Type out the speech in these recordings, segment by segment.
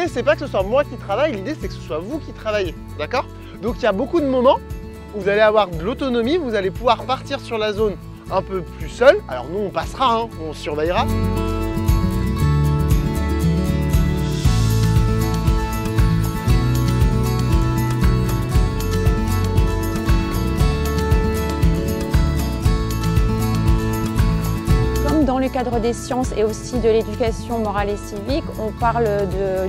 l'idée, c'est pas que ce soit moi qui travaille, l'idée, c'est que ce soit vous qui travaillez, d'accord? Donc, il y a beaucoup de moments où vous allez avoir de l'autonomie, vous allez pouvoir partir sur la zone un peu plus seul. Alors, nous, on passera, hein, on surveillera. Dans le cadre des sciences et aussi de l'éducation morale et civique, on parle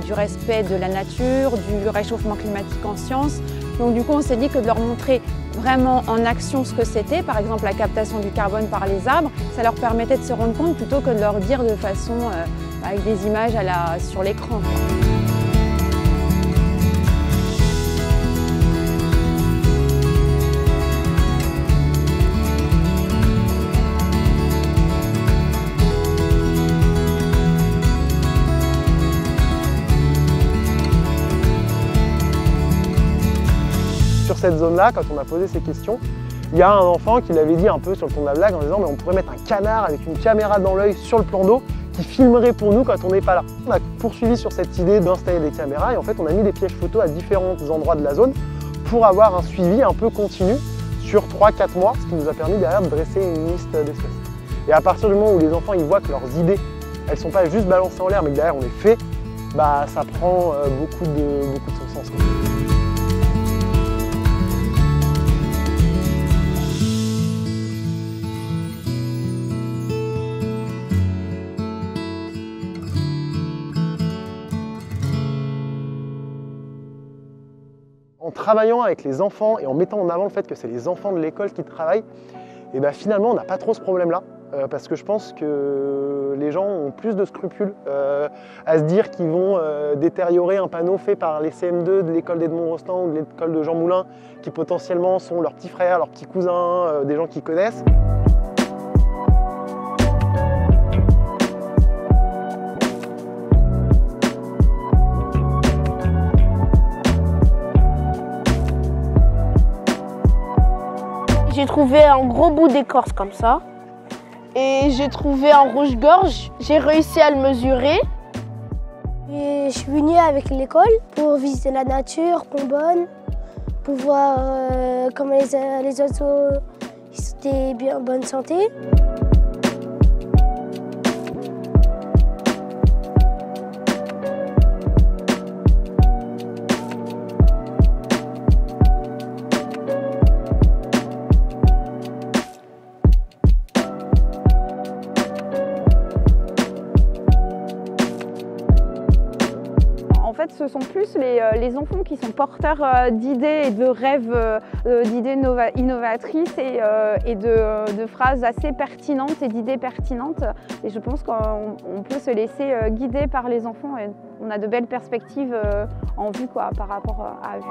du respect de la nature, du réchauffement climatique en sciences. Donc du coup, on s'est dit que de leur montrer vraiment en action ce que c'était, par exemple la captation du carbone par les arbres, ça leur permettait de se rendre compte plutôt que de leur dire de façon avec des images sur l'écran. Sur cette zone-là, quand on a posé ces questions, il y a un enfant qui l'avait dit un peu sur le ton de la blague en disant mais on pourrait mettre un canard avec une caméra dans l'œil sur le plan d'eau qui filmerait pour nous quand on n'est pas là. On a poursuivi sur cette idée d'installer des caméras et en fait on a mis des pièges photos à différents endroits de la zone pour avoir un suivi un peu continu sur 3-4 mois, ce qui nous a permis derrière de dresser une liste d'espèces. Et à partir du moment où les enfants ils voient que leurs idées, elles sont pas juste balancées en l'air mais que derrière on les fait, bah ça prend beaucoup de son sens, quoi. En travaillant avec les enfants et en mettant en avant le fait que c'est les enfants de l'école qui travaillent, et ben finalement on n'a pas trop ce problème-là. Parce que je pense que les gens ont plus de scrupules à se dire qu'ils vont détériorer un panneau fait par les CM2 de l'école d'Edmond Rostand ou de l'école de Jean Moulin, qui potentiellement sont leurs petits frères, leurs petits cousins, des gens qu'ils connaissent. J'ai trouvé un gros bout d'écorce comme ça. Et j'ai trouvé un rouge-gorge. J'ai réussi à le mesurer. Et je suis venue avec l'école pour visiter la nature, Combonne, pour voir comment les oiseaux étaient bien en bonne santé. En fait, ce sont plus les enfants qui sont porteurs d'idées et de rêves, d'idées innovatrices et de phrases assez pertinentes et d'idées pertinentes. Et je pense qu'on peut se laisser guider par les enfants et on a de belles perspectives en vue par rapport à eux.